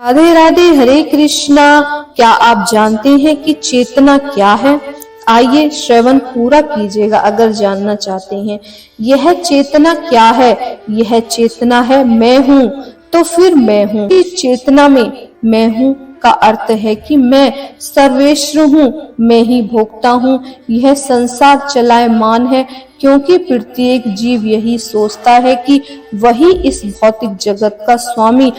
राधे राधे, हरे कृष्णा। क्या आप जानते हैं कि चेतना क्या है? आइए श्रवण पूरा कीजिएगा अगर जानना चाहते हैं। यह चेतना क्या है? यह चेतना है मैं हूँ, तो फिर मैं हूँ। इस चेतना में मैं हूँ का अर्थ है कि मैं सर्वेश्वर हूँ, मैं ही भोगता हूँ। यह संसार चलायमान है क्योंकि प्रत्येक जीव यही सोचता है कि वही इस भौतिक जगत का स्वामी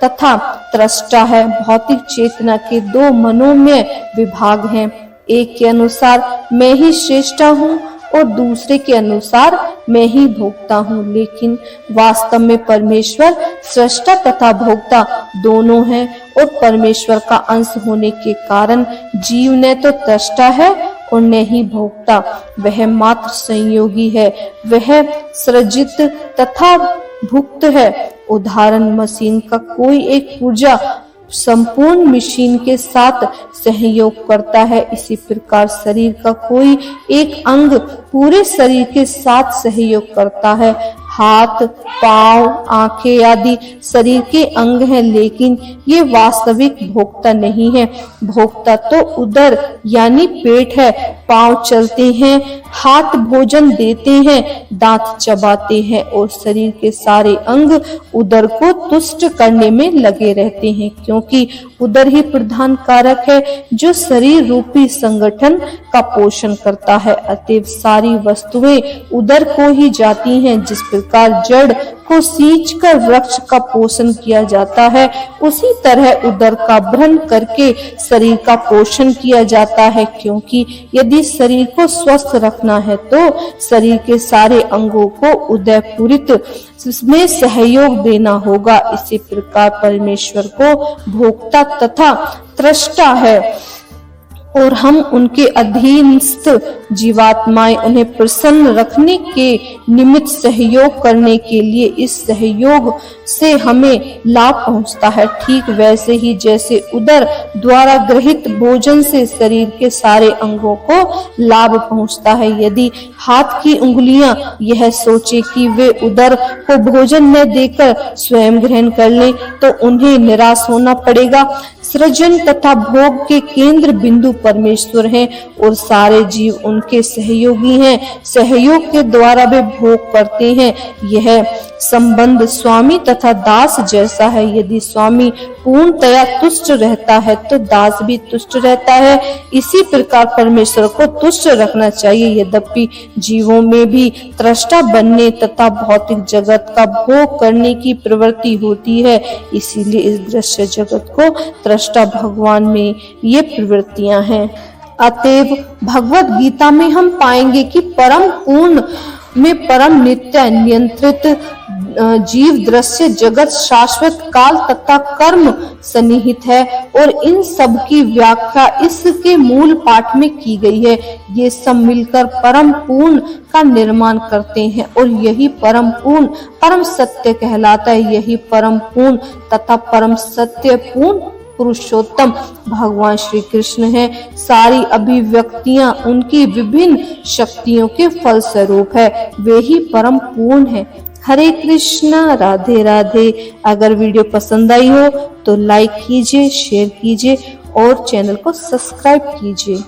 तथा त्रष्टा है। भौतिक चेतना के दो मनोमय विभाग हैं। एक के अनुसार मैं ही श्रेष्ठ हूँ और दूसरे के अनुसार मैं ही भोक्ता हूँ। लेकिन वास्तव में परमेश्वर सृष्टा तथा भोक्ता दोनों हैं और परमेश्वर का अंश होने के कारण जीव ने तो त्रष्टा है और न ही भोक्ता। वह मात्र संयोगी है, वह सृजित तथा भुक्त है। उदाहरण, मशीन का कोई एक पुर्जा संपूर्ण मशीन के साथ सहयोग करता है। इसी प्रकार शरीर का कोई एक अंग पूरे शरीर के साथ सहयोग करता है। हाथ, पांव, आंखें आदि शरीर के अंग हैं, लेकिन ये वास्तविक भोक्ता नहीं है। भोक्ता तो उदर यानी पेट है। पांव चलते हैं, हाथ भोजन देते हैं, दांत चबाते हैं और शरीर के सारे अंग उदर को तुष्ट करने में लगे रहते हैं, क्योंकि उदर ही प्रधान कारक है जो शरीर रूपी संगठन का पोषण करता है। अतएव सारी वस्तुएं उदर को ही जाती हैं। जिस प्रकार जड़ को सींच कर वृक्ष का पोषण किया जाता है, उसी तरह उदर का भ्रमण करके शरीर का पोषण किया जाता है। क्योंकि यदि शरीर को स्वस्थ रखना है तो शरीर के सारे अंगों को उदयपूरित में सहयोग देना होगा। इसी प्रकार परमेश्वर को भोक्ता तथा त्रष्टा है और हम उनके अधीनस्थ जीवात्माएं। उन्हें प्रसन्न रखने के निमित्त सहयोग करने के लिए इस सहयोग से हमें लाभ पहुंचता है। ठीक वैसे ही जैसे उदर द्वारा ग्रहित भोजन से शरीर के सारे अंगों को लाभ पहुंचता है। यदि हाथ की उंगलियां यह सोचे कि वे उदर को भोजन न देकर स्वयं ग्रहण कर लें, तो उन्हें निराश होना पड़ेगा। सृजन तथा भोग के केंद्र बिंदु परमेश्वर हैं और सारे जीव उनके सहयोगी हैं। सहयोग के द्वारा वे भोग करते हैं। यह संबंध स्वामी तथा दास जैसा है। यदि स्वामी पूर्णतया तुष्ट रहता है तो दास भी तुष्ट रहता है। इसी प्रकार परमेश्वर को तुष्ट रखना चाहिए। यद्यपि जीवों में भी त्रष्टा बनने तथा भौतिक जगत का भोग करने की प्रवृत्ति होती है, इसीलिए इस दृश्य जगत को त्रष्टा भगवान में ये प्रवृत्तियां हैं। अतएव भगवत गीता में हम पाएंगे कि परम पूर्ण में परम नित्य नियंत्रित जीव दृश्य जगत शाश्वत काल तथा कर्म सन्निहित है और इन सब की व्याख्या इसके मूल पाठ में की गई है। ये सब मिलकर परम पूर्ण का निर्माण करते हैं और यही परम पूर्ण परम सत्य कहलाता है। यही परम पूर्ण तथा परम सत्य पूर्ण पुरुषोत्तम भगवान श्री कृष्ण हैं। सारी अभिव्यक्तियां उनकी विभिन्न शक्तियों के फल स्वरूप है। वे ही परम पूर्ण है। हरे कृष्णा, राधे राधे। अगर वीडियो पसंद आई हो तो लाइक कीजिए, शेयर कीजिए और चैनल को सब्सक्राइब कीजिए।